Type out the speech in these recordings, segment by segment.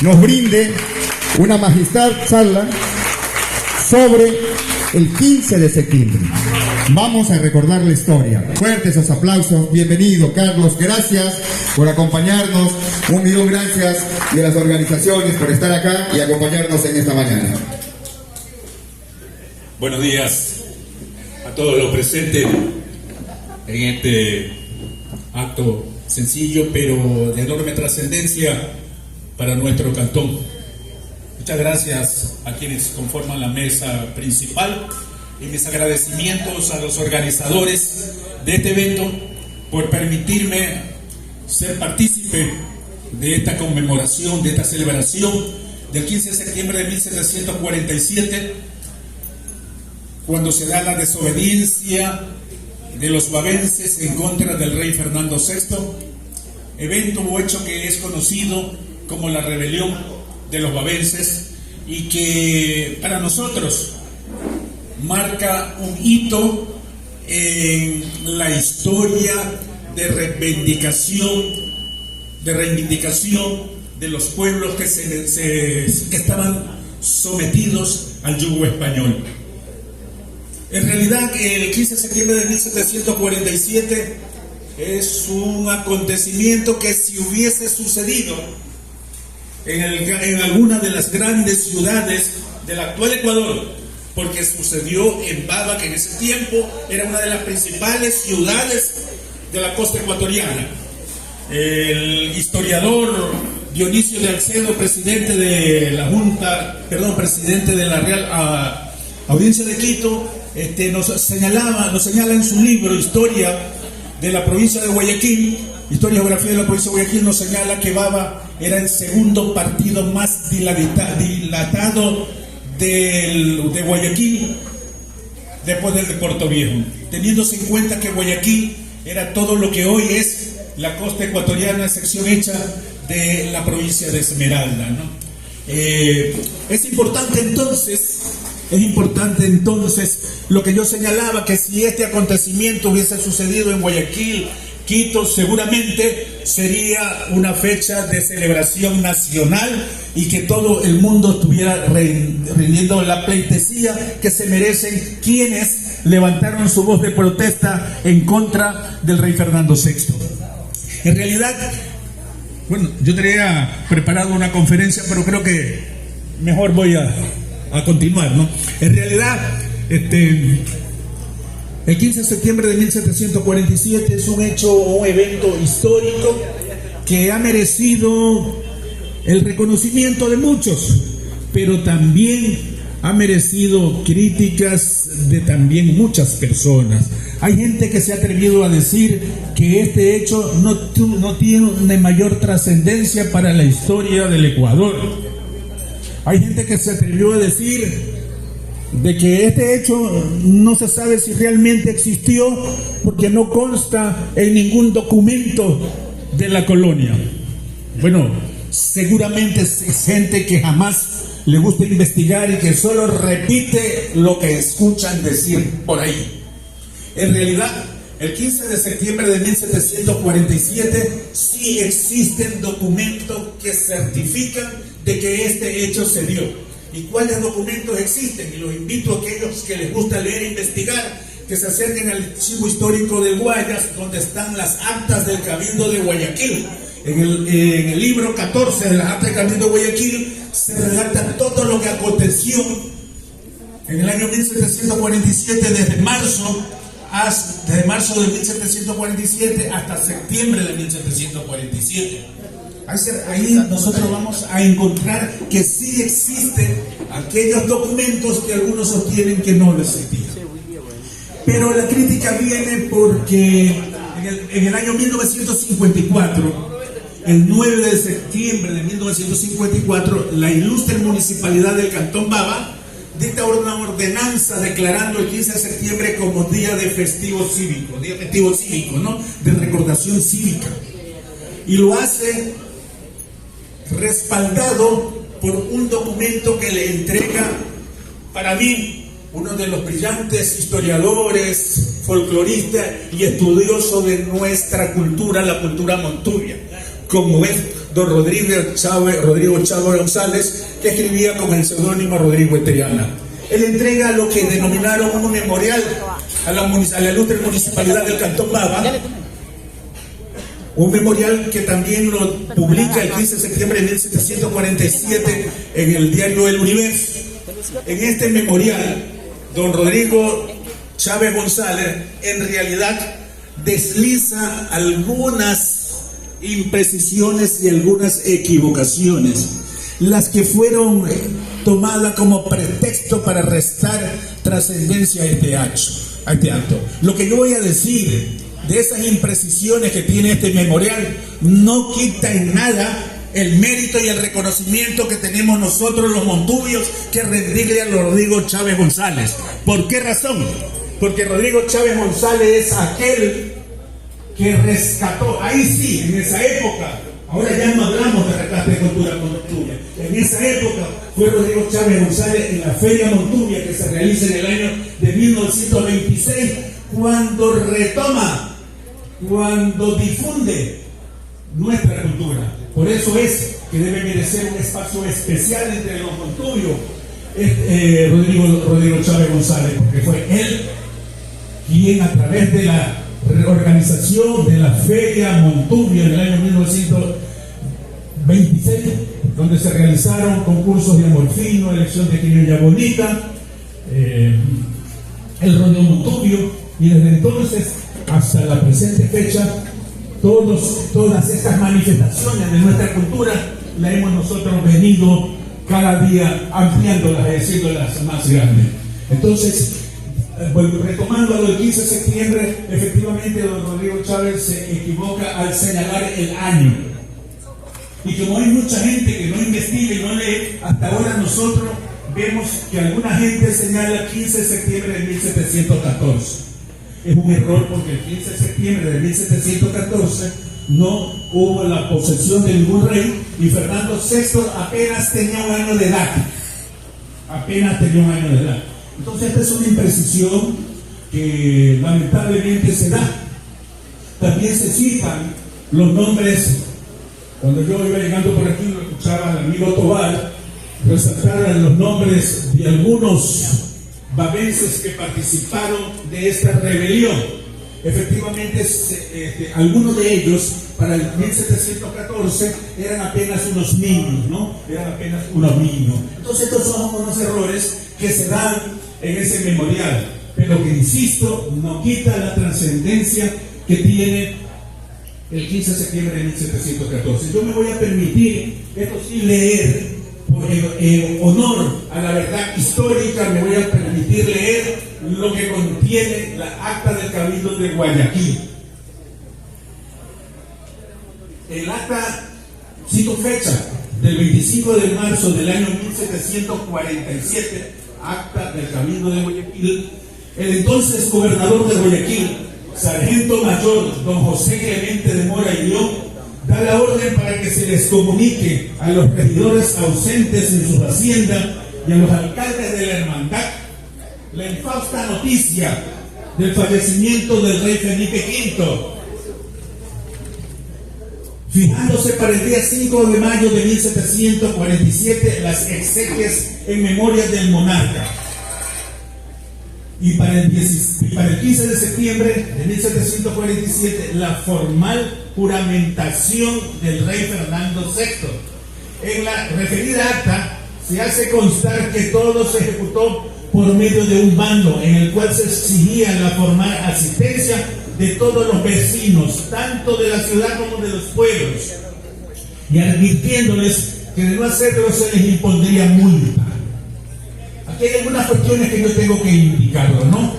nos brinde una magistral charla sobre el 15 de septiembre. Vamos a recordar la historia. Fuertes esos aplausos. Bienvenido, Carlos. Gracias por acompañarnos. Un millón gracias de las organizaciones por estar acá y acompañarnos en esta mañana. Buenos días a todos los presentes en este acto sencillo pero de enorme trascendencia para nuestro cantón. Muchas gracias a quienes conforman la mesa principal y mis agradecimientos a los organizadores de este evento por permitirme ser partícipe de esta conmemoración, de esta celebración del 15 de septiembre de 1747, cuando se da la desobediencia de los babenses en contra del rey Fernando VI, evento o hecho que es conocido como la rebelión de los babenses y que para nosotros marca un hito en la historia de reivindicación de los pueblos que estaban sometidos al yugo español. En realidad, el 15 de septiembre de 1747 es un acontecimiento que, si hubiese sucedido en alguna de las grandes ciudades del actual Ecuador, porque sucedió en Baba, que en ese tiempo era una de las principales ciudades de la costa ecuatoriana. El historiador Dionisio de Alcedo, presidente de la Real Audiencia de Quito, nos señala en su libro Historia de la provincia de Guayaquil, Historia y Geografía de la provincia de Guayaquil, nos señala que Baba era el segundo partido más dilatado de Guayaquil después del de Puerto Viejo, teniéndose en cuenta que Guayaquil era todo lo que hoy es la costa ecuatoriana, sección hecha de la provincia de Esmeralda, ¿no? Es importante entonces lo que yo señalaba, que si este acontecimiento hubiese sucedido en Guayaquil, Quito, seguramente sería una fecha de celebración nacional y que todo el mundo estuviera rindiendo la pleitesía que se merecen quienes levantaron su voz de protesta en contra del rey Fernando VI. En realidad, bueno, yo tenía preparado una conferencia, pero creo que mejor voy a continuar, ¿no? En realidad, el 15 de septiembre de 1747 es un hecho o un evento histórico que ha merecido el reconocimiento de muchos, pero también ha merecido críticas de también muchas personas. Hay gente que se ha atrevido a decir que este hecho no tiene una mayor trascendencia para la historia del Ecuador. Hay gente que se atrevió a decir de que este hecho no se sabe si realmente existió porque no consta en ningún documento de la colonia. Bueno, seguramente es gente que jamás le gusta investigar y que solo repite lo que escuchan decir por ahí. En realidad, el 15 de septiembre de 1747 sí existen documentos que certifican de que este hecho se dio. ¿Y cuáles documentos existen? Y los invito a aquellos que les gusta leer e investigar, que se acerquen al archivo histórico del Guayas, donde están las actas del Cabildo de Guayaquil. En el libro 14 de las actas del Cabildo de Guayaquil se relata todo lo que aconteció en el año 1747, desde marzo de 1747 hasta septiembre de 1747. Ahí nosotros vamos a encontrar que sí existen aquellos documentos que algunos sostienen que no lo existían. Pero la crítica viene porque en el año 1954, el 9 de septiembre de 1954, la ilustre municipalidad del Cantón Baba dicta una ordenanza declarando el 15 de septiembre como día de festivo cívico, ¿no? De recordación cívica. Y lo hace respaldado por un documento que le entrega, para mí, uno de los brillantes historiadores, folcloristas y estudiosos de nuestra cultura, la cultura monturia, como es don Rodrigo Chávez González, que escribía con el seudónimo Rodrigo Eteriana. Él entrega lo que denominaron un memorial a la ilustre municipalidad del Cantón Baba, un memorial que también lo publica el 15 de septiembre de 1747 en el diario El Universo. En este memorial, don Rodrigo Chávez González en realidad desliza algunas imprecisiones y algunas equivocaciones, las que fueron tomadas como pretexto para restar trascendencia a este acto. Lo que yo voy a decir de esas imprecisiones que tiene este memorial no quita en nada el mérito y el reconocimiento que tenemos nosotros los montubios que rendirle a Rodrigo Chávez González. ¿Por qué razón? Porque Rodrigo Chávez González es aquel que rescató, ahí sí, en esa época, ahora ya no hablamos de rescate de cultura Montubia, en esa época fue Rodrigo Chávez González en la Feria Montubia que se realiza en el año de 1926, cuando retoma, cuando difunde nuestra cultura. Por eso es que debe merecer un espacio especial entre los montubios, Rodrigo Chávez González, porque fue él quien a través de la organización de la Feria Montubia en el año 1926, donde se realizaron concursos de amor fino, elección de criolla bonita, el rodeo Montubio, y desde entonces hasta la presente fecha todas estas manifestaciones de nuestra cultura las hemos nosotros venido cada día ampliándolas, haciéndolas más grandes. Entonces, retomando lo del 15 de septiembre, efectivamente don Rodrigo Chávez se equivoca al señalar el año. Y como hay mucha gente que no investiga y no lee, hasta ahora nosotros vemos que alguna gente señala 15 de septiembre de 1714. Es un error porque el 15 de septiembre de 1714 no hubo la posesión de ningún rey y Fernando VI apenas tenía un año de edad. Entonces esta es una imprecisión que lamentablemente se da. También se citan los nombres. Cuando yo iba llegando por aquí, lo escuchaba al amigo Tobar resaltar los nombres de algunos babenses que participaron de esta rebelión. Efectivamente, algunos de ellos, para el 1714, eran apenas unos niños, Entonces, estos son unos errores que se dan en ese memorial, pero que, insisto, no quita la trascendencia que tiene el 15 de septiembre de 1714. Yo me voy a permitir, esto sí, leer, por honor a la verdad histórica, me voy a permitir leer lo que contiene la acta del Cabildo de Guayaquil. El acta, cito fecha, del 25 de marzo del año 1747, acta del Cabildo de Guayaquil. El entonces gobernador de Guayaquil, sargento mayor don José Clemente de Mora y León, da la orden para que se les comunique a los regidores ausentes en su hacienda y a los alcaldes de la hermandad la infausta noticia del fallecimiento del rey Felipe V, fijándose para el día 5 de mayo de 1747 las exequias en memoria del monarca, y para el 15 de septiembre de 1747 la formal juramentación del rey Fernando VI. En la referida acta se hace constar que todo se ejecutó por medio de un bando en el cual se exigía la formal asistencia de todos los vecinos, tanto de la ciudad como de los pueblos, y advirtiéndoles que de no hacerlo se les impondría multa. Aquí hay algunas cuestiones que yo tengo que indicarlo, ¿no?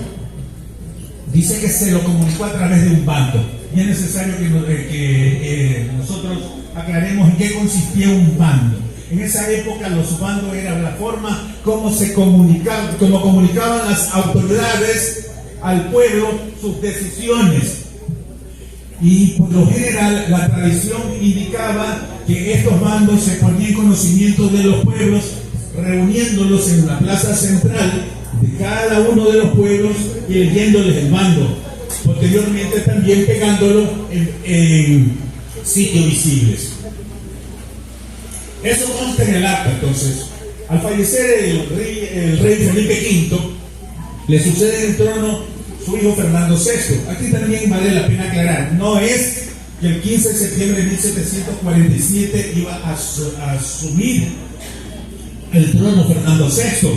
Dice que se lo comunicó a través de un bando, y es necesario que nosotros aclaremos en qué consistía un bando. En esa época los bandos eran la forma como comunicaban las autoridades al pueblo sus decisiones, y por lo general la tradición indicaba que estos bandos se ponían en conocimiento de los pueblos, reuniéndolos en la plaza central de cada uno de los pueblos y leyéndoles el bando, posteriormente también pegándolo en sitios visibles. Eso consta en el acta. Entonces, al fallecer el rey Felipe V, le sucede en el trono su hijo Fernando VI. Aquí también vale la pena aclarar, no es que el 15 de septiembre de 1747 iba a asumir el trono Fernando VI,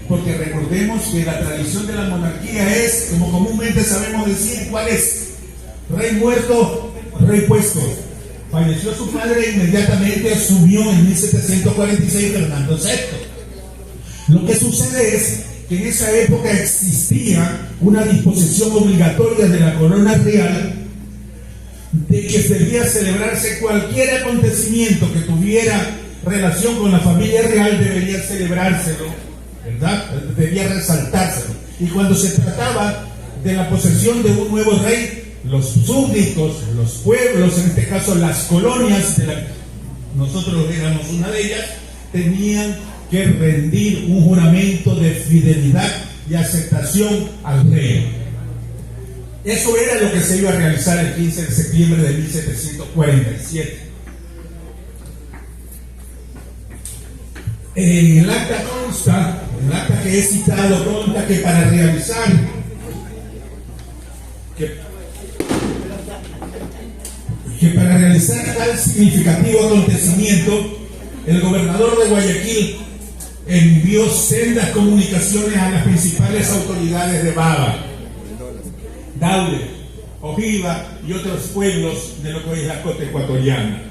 porque recordemos que la tradición de la monarquía es, como comúnmente sabemos decir, ¿cuál es? Rey muerto, rey puesto. Falleció su padre e inmediatamente asumió en 1746 Fernando VI. Lo que sucede es que en esa época existía una disposición obligatoria de la corona real de que debía celebrarse cualquier acontecimiento que tuviera relación con la familia real, debería celebrárselo, ¿verdad? Debía resaltárselo. Y cuando se trataba de la posesión de un nuevo rey, los súbditos, los pueblos, en este caso las colonias, nosotros éramos una de ellas, tenían que rendir un juramento de fidelidad y aceptación al rey. Eso era lo que se iba a realizar el 15 de septiembre de 1747. En el acta consta, en el acta que he citado, consta que para realizar tal significativo acontecimiento, el gobernador de Guayaquil envió sendas comunicaciones a las principales autoridades de Baba, Daule, Ojiva y otros pueblos de lo que hoy es la costa ecuatoriana,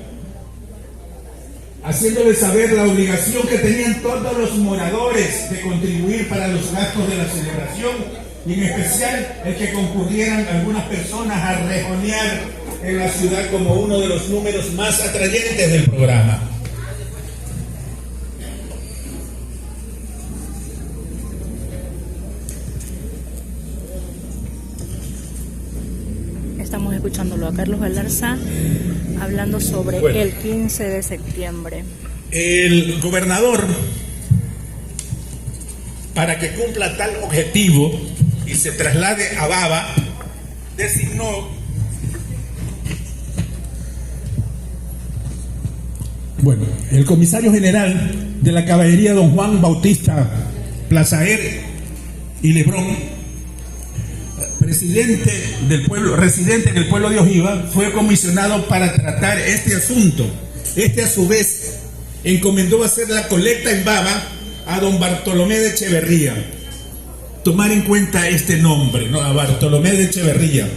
haciéndoles saber la obligación que tenían todos los moradores de contribuir para los gastos de la celebración, y en especial el que concurrieran algunas personas a rejonear en la ciudad como uno de los números más atrayentes del programa. Estamos escuchándolo a Carlos Galarza hablando sobre el 15 de septiembre. El gobernador, para que cumpla tal objetivo y se traslade a Baba, designó el comisario general de la caballería, don Juan Bautista Plazaer y Lebrón, residente en el pueblo de Ojiva, fue comisionado para tratar este asunto. Este, a su vez, encomendó hacer la colecta en Baba a don Bartolomé de Echeverría. Tomar en cuenta este nombre, ¿no? A Bartolomé de Echeverría.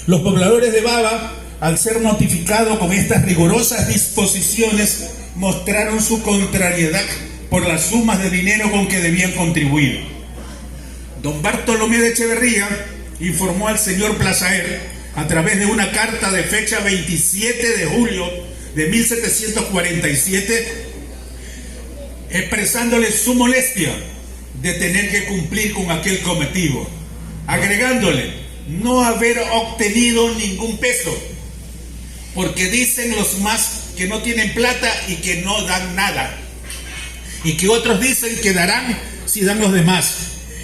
Los pobladores de Baba, al ser notificados con estas rigurosas disposiciones, mostraron su contrariedad por las sumas de dinero con que debían contribuir. Don Bartolomé de Echeverría informó al señor Plazaer, a través de una carta de fecha 27 de julio de 1747, expresándole su molestia de tener que cumplir con aquel cometido, agregándole no haber obtenido ningún peso, porque dicen los más que no tienen plata y que no dan nada, y que otros dicen que darán si dan los demás,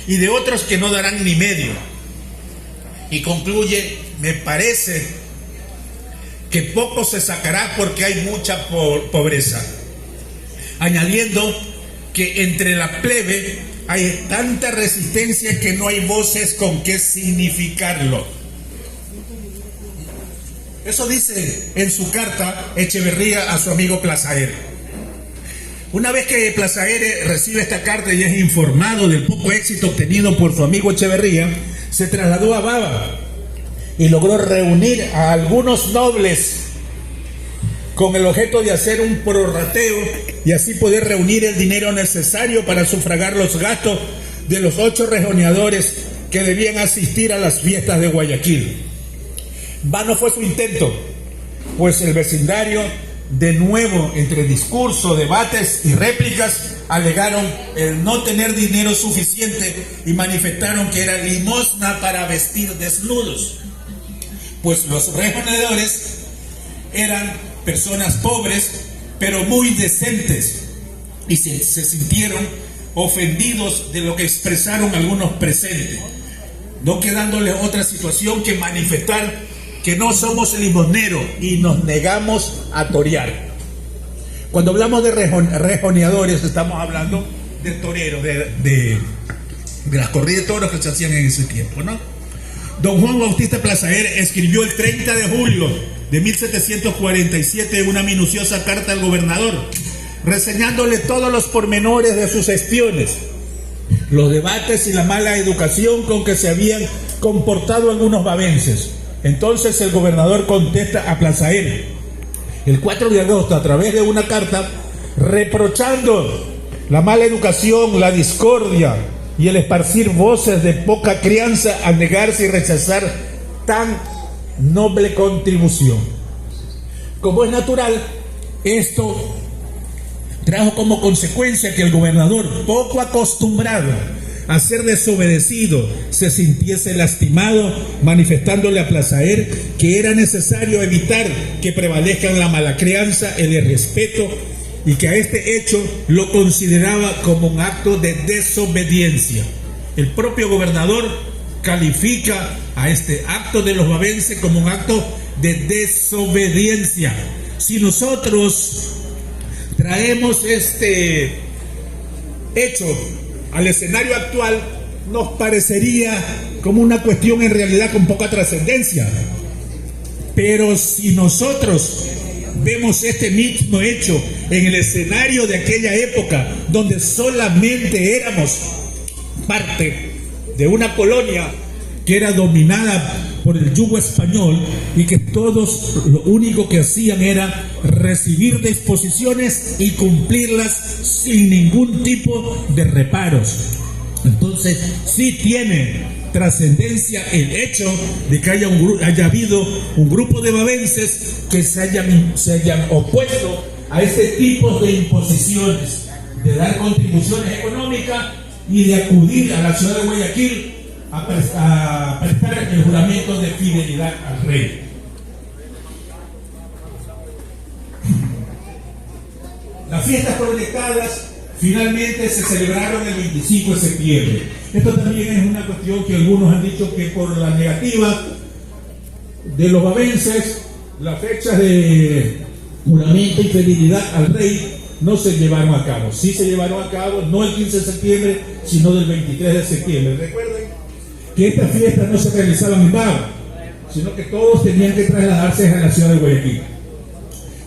y de otros que no darán ni medio. Y concluye, me parece que poco se sacará porque hay mucha pobreza, añadiendo que entre la plebe hay tanta resistencia que no hay voces con qué significarlo. Eso dice en su carta Echeverría a su amigo Plazaer. Una vez que Plazaer recibe esta carta y es informado del poco éxito obtenido por su amigo Echeverría, se trasladó a Baba y logró reunir a algunos nobles con el objeto de hacer un prorrateo y así poder reunir el dinero necesario para sufragar los gastos de los 8 rejoneadores que debían asistir a las fiestas de Guayaquil. Vano fue su intento, pues el vecindario, de nuevo entre discurso, debates y réplicas, alegaron el no tener dinero suficiente y manifestaron que era limosna para vestir desnudos, pues los rejoneadores eran personas pobres pero muy decentes, y se sintieron ofendidos de lo que expresaron algunos presentes, no quedándoles otra situación que manifestar que no somos limosneros y nos negamos a torear. Cuando hablamos de rejoneadores, estamos hablando de toreros, de las corridas de toros que se hacían en ese tiempo, ¿no? Don Juan Bautista Plazaer escribió el 30 de julio de 1747 una minuciosa carta al gobernador, reseñándole todos los pormenores de sus gestiones, los debates y la mala educación con que se habían comportado algunos bavenses. Entonces el gobernador contesta a Plazaer el 4 de agosto a través de una carta reprochando la mala educación, la discordia y el esparcir voces de poca crianza al negarse y rechazar tan noble contribución. Como es natural, esto trajo como consecuencia que el gobernador, poco acostumbrado a ser desobedecido, se sintiese lastimado, manifestándole a Plazaer que era necesario evitar que prevalezcan la mala crianza, el irrespeto, y que a este hecho lo consideraba como un acto de desobediencia. El propio gobernador califica a este acto de los bavenses como un acto de desobediencia. Si nosotros traemos este hecho al escenario actual, nos parecería como una cuestión en realidad con poca trascendencia. Pero si nosotros vemos este mismo hecho en el escenario de aquella época, donde solamente éramos parte de una colonia que era dominada por el yugo español y que todos lo único que hacían era recibir disposiciones y cumplirlas sin ningún tipo de reparos. Entonces sí tiene trascendencia el hecho de que haya habido un grupo de bavenses que se hayan opuesto a este tipo de imposiciones, de dar contribuciones económicas y de acudir a la ciudad de Guayaquil a prestar el juramento de fidelidad al rey. Las fiestas proyectadas finalmente se celebraron el 25 de septiembre. Esto también es una cuestión que algunos han dicho que por la negativa de los bavenses, las fechas de juramento y fidelidad al rey no se llevaron a cabo. Sí se llevaron a cabo, no el 15 de septiembre, sino del 23 de septiembre. Recuerden que estas fiestas no se realizaban en Bava, sino que todos tenían que trasladarse a la ciudad de Guayaquil.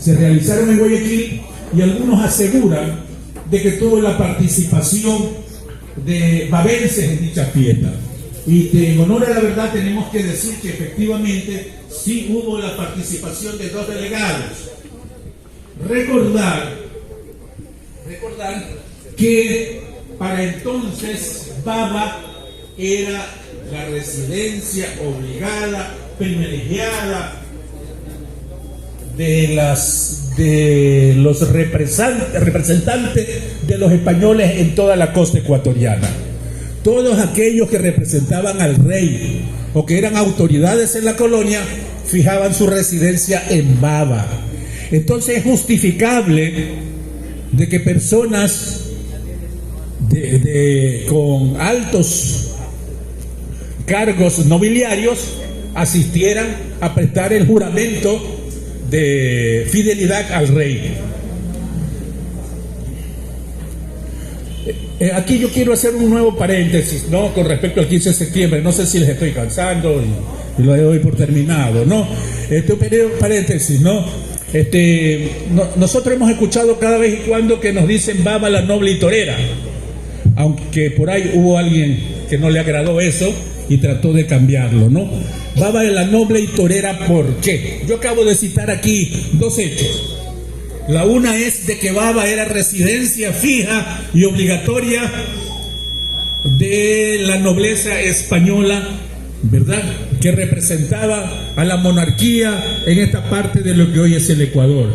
Se realizaron en Guayaquil y algunos aseguran de que tuvo la participación de bavenses en dicha fiesta. Y en honor a la verdad tenemos que decir que efectivamente sí hubo la participación de 2 delegados. Recordar que para entonces Bava era la residencia obligada, privilegiada de los representantes de los españoles en toda la costa ecuatoriana. Todos aquellos que representaban al rey o que eran autoridades en la colonia fijaban su residencia en Bava. Entonces es justificable de que personas con altos cargos nobiliarios asistieran a prestar el juramento de fidelidad al rey. Aquí yo quiero hacer un nuevo paréntesis, ¿no? Con respecto al 15 de septiembre. No sé si les estoy cansando y lo doy por terminado, ¿no? Un pequeño paréntesis, ¿no? Nosotros hemos escuchado cada vez y cuando que nos dicen Bava la noble y torera, aunque por ahí hubo alguien que no le agradó eso y trató de cambiarlo, ¿no? Bava de la noble y torera, ¿por qué? Yo acabo de citar aquí 2 hechos. La una es de que Bava era residencia fija y obligatoria de la nobleza española, ¿verdad?, que representaba a la monarquía en esta parte de lo que hoy es el Ecuador.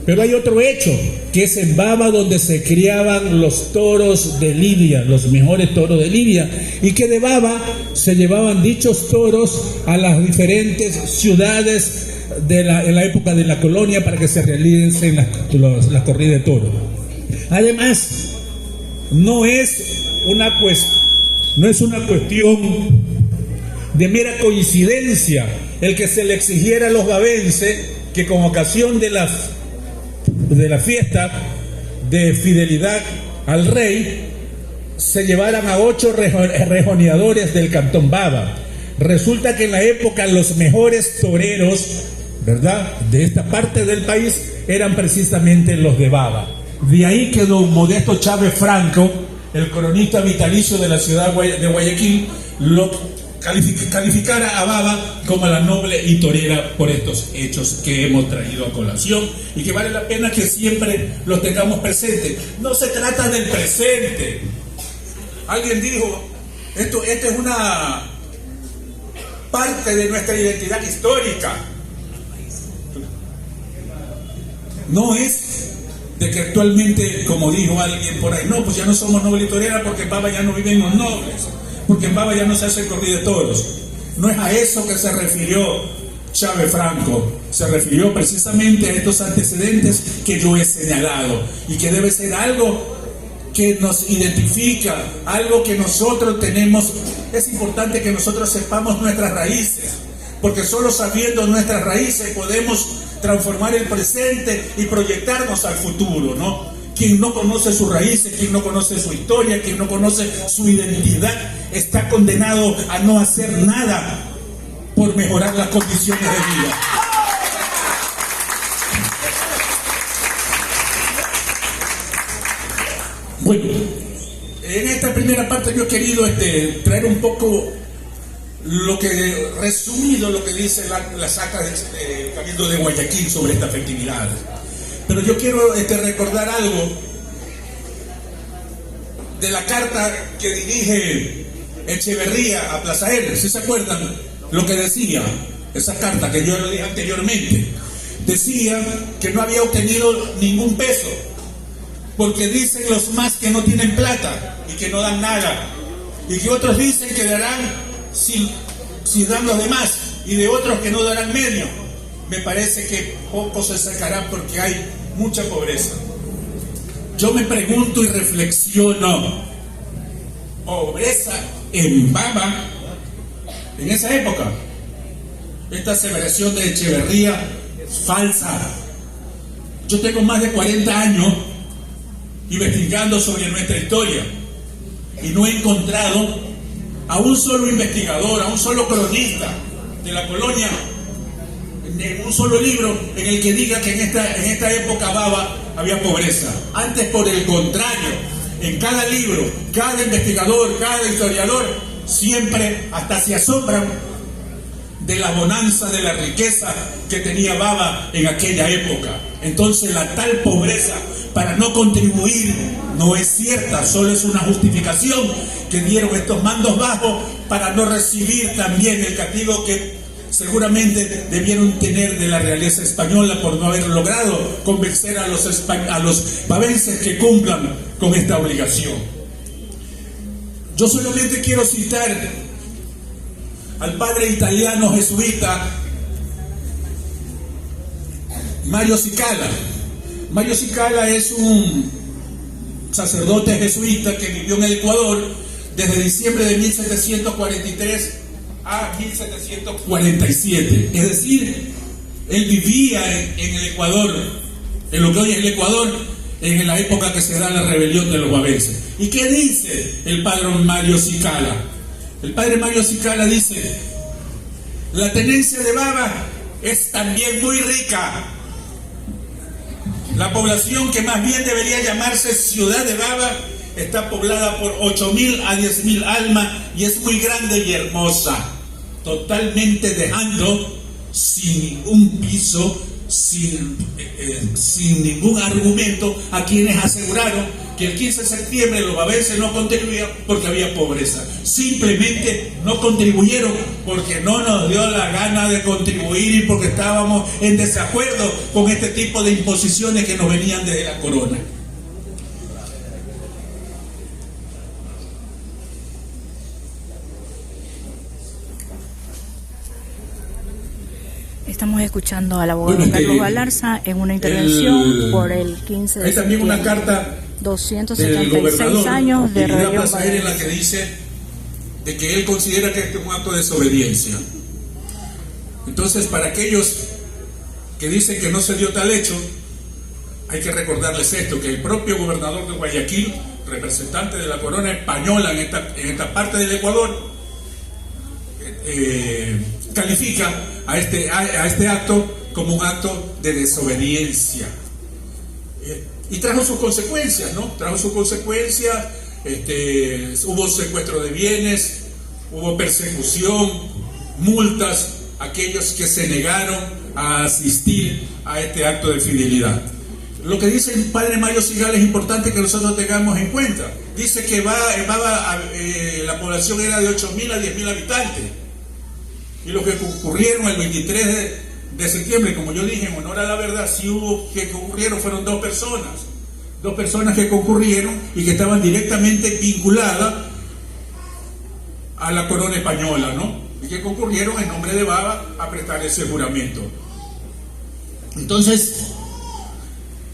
Pero hay otro hecho, que es en Bava donde se criaban los toros de Lidia, los mejores toros de Lidia, y que de Bava se llevaban dichos toros a las diferentes ciudades en la época de la colonia para que se realicen las corridas de toros. Además, no es una cuestión de mera coincidencia el que se le exigiera a los bavenses que con ocasión de las de la fiesta de fidelidad al rey, se llevaran a 8 rejoneadores del cantón Baba. Resulta que en la época los mejores toreros, ¿verdad?, de esta parte del país eran precisamente los de Baba. De ahí que don Modesto Chávez Franco, el cronista vitalicio de la ciudad de Guayaquil, lo calificara a Baba como la noble y torera por estos hechos que hemos traído a colación y que vale la pena que siempre los tengamos presentes. No se trata del presente. Alguien dijo, esto es una parte de nuestra identidad histórica. No es de que actualmente, como dijo alguien por ahí, no, pues ya no somos noble y torera porque en Baba ya no viven los nobles, porque en Baba ya no se hace corrida de toros. No es a eso que se refirió Chávez Franco, se refirió precisamente a estos antecedentes que yo he señalado y que debe ser algo que nos identifica, algo que nosotros tenemos. Es importante que nosotros sepamos nuestras raíces, porque solo sabiendo nuestras raíces podemos transformar el presente y proyectarnos al futuro, ¿no? Quien no conoce sus raíces, quien no conoce su historia, quien no conoce su identidad, está condenado a no hacer nada por mejorar las condiciones de vida. Bueno, en esta primera parte yo he querido traer un poco resumido lo que dice las actas del Cabildo de Guayaquil sobre esta festividad. Pero yo quiero recordar algo de la carta que dirige Echeverría a Plaza R. ¿Sí se acuerdan lo que decía? Esa carta que yo lo dije anteriormente. Decía que no había obtenido ningún peso, porque dicen los más que no tienen plata y que no dan nada, y que otros dicen que darán si dan los demás, y de otros que no darán medio. Me parece que poco se sacará porque hay mucha pobreza. Yo me pregunto y reflexiono, pobreza en Baba en esa época. Esta aseveración de Echeverría es falsa. Yo tengo más de 40 años investigando sobre nuestra historia y no he encontrado a un solo investigador, a un solo cronista de la colonia, en un solo libro en el que diga que en esta época Baba había pobreza. Antes, por el contrario, en cada libro, cada investigador, cada historiador, siempre hasta se asombran de la bonanza, de la riqueza que tenía Baba en aquella época. Entonces la tal pobreza para no contribuir no es cierta, solo es una justificación que dieron estos mandos bajos para no recibir también el castigo que seguramente debieron tener de la realeza española por no haber logrado convencer a los babenses que cumplan con esta obligación. Yo solamente quiero citar al padre italiano jesuita Mario Cicala. Mario Cicala es un sacerdote jesuita que vivió en el Ecuador desde diciembre de 1743 a 1747. Es decir, él vivía en el Ecuador, en lo que hoy es el Ecuador, en la época que se da la rebelión de los babenses. ¿Y qué dice el padre Mario Cicala? El padre Mario Cicala dice: la tenencia de Baba es también muy rica. La población, que más bien debería llamarse Ciudad de Baba, está poblada por 8.000 a 10.000 almas y es muy grande y hermosa, totalmente dejando sin un piso, sin ningún argumento a quienes aseguraron que el 15 de septiembre los babenses no contribuían porque había pobreza. Simplemente no contribuyeron porque no nos dio la gana de contribuir y porque estábamos en desacuerdo con este tipo de imposiciones que nos venían desde la corona. Estamos escuchando al abogado Carlos Galarza en una intervención por el 15 de Hay también septiembre. una carta 276 años de rebelión en la que dice de que él considera que este es un acto de desobediencia. Entonces, para aquellos que dicen que no se dio tal hecho, hay que recordarles esto, que el propio gobernador de Guayaquil, representante de la corona española en esta parte del Ecuador, califica a este acto como un acto de desobediencia. Y trajo sus consecuencias, ¿no? Trajo sus consecuencias, hubo secuestro de bienes, hubo persecución, multas a aquellos que se negaron a asistir a este acto de fidelidad. Lo que dice el padre Mario Sigal es importante que nosotros tengamos en cuenta. Dice que la población era de 8.000 a 10.000 habitantes. Y lo que ocurrieron el 23 de septiembre, como yo dije, en honor a la verdad, sí hubo que concurrieron, fueron dos personas que concurrieron y que estaban directamente vinculadas a la corona española, ¿no? Y que concurrieron en nombre de Baba a prestar ese juramento. Entonces,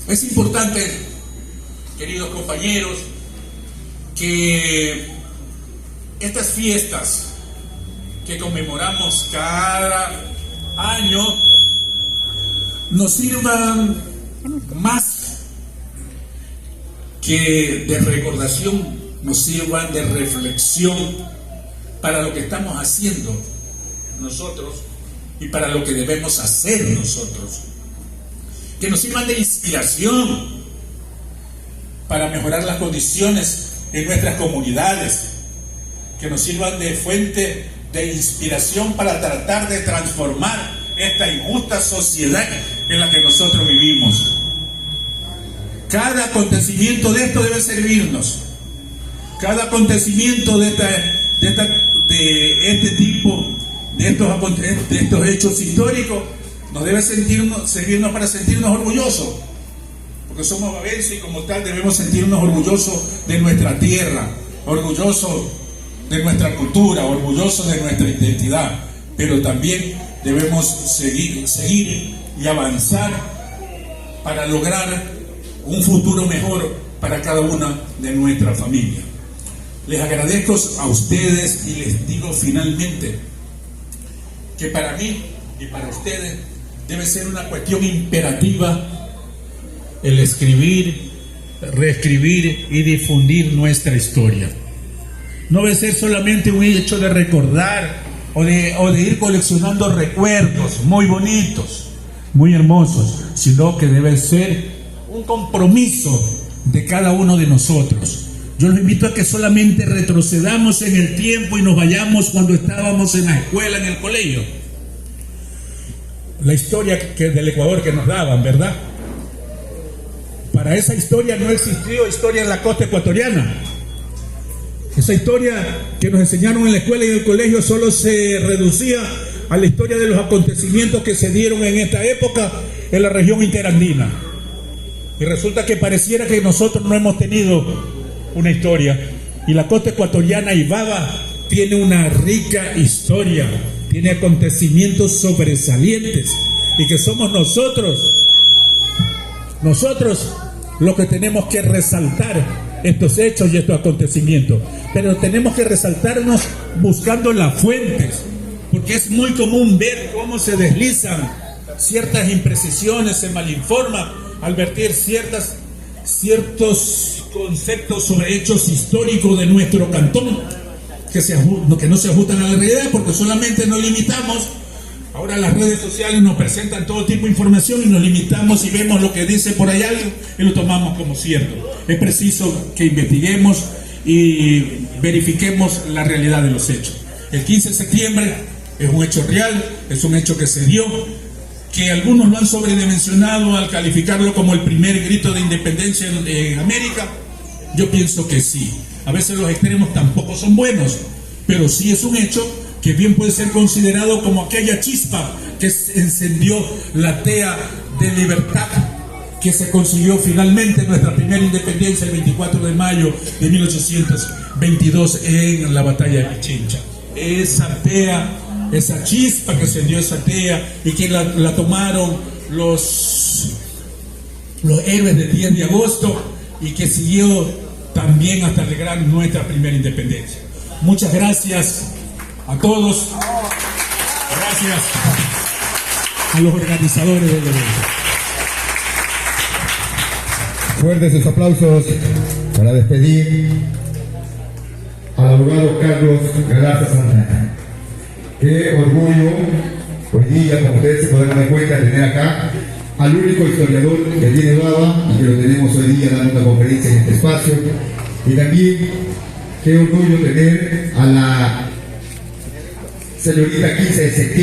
es importante, queridos compañeros, que estas fiestas que conmemoramos cada año nos sirvan más que de recordación, nos sirvan de reflexión para lo que estamos haciendo nosotros y para lo que debemos hacer nosotros, que nos sirvan de inspiración para mejorar las condiciones en nuestras comunidades, que nos sirvan de fuente de inspiración para tratar de transformar esta injusta sociedad en la que nosotros vivimos. Cada acontecimiento de esto debe servirnos. Cada acontecimiento de este tipo, de estos hechos históricos, nos debe servirnos para sentirnos orgullosos, porque somos babenses y como tal debemos sentirnos orgullosos de nuestra tierra, orgullosos de nuestra cultura, orgullosos de nuestra identidad, pero también debemos seguir y avanzar para lograr un futuro mejor para cada una de nuestras familias. Les agradezco a ustedes y les digo finalmente que para mí y para ustedes debe ser una cuestión imperativa el escribir, reescribir y difundir nuestra historia. No debe ser solamente un hecho de recordar o de ir coleccionando recuerdos muy bonitos, muy hermosos, sino que debe ser un compromiso de cada uno de nosotros. Yo los invito a que solamente retrocedamos en el tiempo y nos vayamos cuando estábamos en la escuela, en el colegio. La historia del Ecuador que nos daban, ¿verdad? Para esa historia no existió historia en la costa ecuatoriana. Esa historia que nos enseñaron en la escuela y en el colegio solo se reducía a la historia de los acontecimientos que se dieron en esta época en la región interandina. Y resulta que pareciera que nosotros no hemos tenido una historia. Y la costa ecuatoriana y Baba tiene una rica historia, tiene acontecimientos sobresalientes, y que somos nosotros los que tenemos que resaltar estos hechos y estos acontecimientos. Pero tenemos que resaltarnos buscando las fuentes, porque es muy común ver cómo se deslizan ciertas imprecisiones, se malinforma al vertir ciertos conceptos sobre hechos históricos de nuestro cantón que no se ajustan a la realidad, porque solamente nos limitamos. Ahora las redes sociales nos presentan todo tipo de información y nos limitamos y vemos lo que dice por ahí alguien y lo tomamos como cierto. Es preciso que investiguemos y verifiquemos la realidad de los hechos. El 15 de septiembre es un hecho real, es un hecho que se dio, que algunos lo han sobredimensionado al calificarlo como el primer grito de independencia en América. Yo pienso que sí. A veces los extremos tampoco son buenos, pero sí es un hecho que bien puede ser considerado como aquella chispa que encendió la tea de libertad que se consiguió finalmente en nuestra primera independencia el 24 de mayo de 1822 en la batalla de Pichincha. Esa tea, esa chispa que encendió esa tea y que la tomaron los héroes del 10 de agosto y que siguió también hasta lograr nuestra primera independencia. Muchas gracias a todos. Gracias a los organizadores del evento. Fuertes sus aplausos para despedir al abogado Carlos Galarza Santana. Qué orgullo hoy día, como ustedes se podrán dar cuenta, tener acá al único historiador que tiene Baba y que lo tenemos hoy día dando una conferencia en este espacio. Y también qué orgullo tener a la señorita 15 de septiembre.